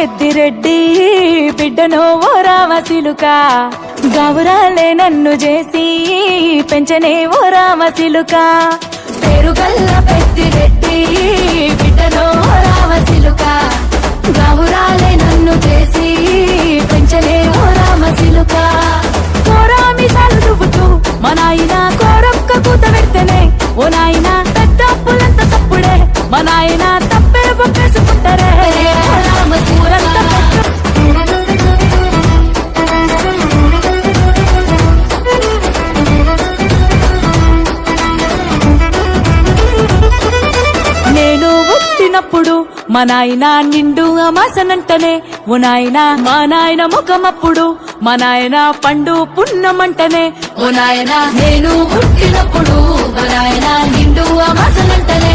పెద్దిరెడ్డి బిడ్డను ఓ రామసిలుక గౌరాలే నన్ను చేసి పెంచనే ఓ రామసిలుక పేరుగల్ల పెద్దిరెడ్డి బిడ్డను ఓ రామసిలుక గౌరాలే నన్ను చేసి పెంచనే ఓ రామసిలుక కోరామిసాలు దువ్వుతూ మా నాయన కోరొక్క కూత పెడితేనే ఓ నాయన పెద్ద అప్పులంత తప్పుడే మా నాయన తప్పే ఒప్పేసుకుంటారే నేను పుట్టినప్పుడు మా నాయన నిండు అమాసనంటనే ఓ నాయన మా నాయన ముఖమప్పుడు మా నాయన పండు పున్నమంటనే ఓ నాయన నేను పుట్టినప్పుడు మా నాయన నిండు అమాసనంటనే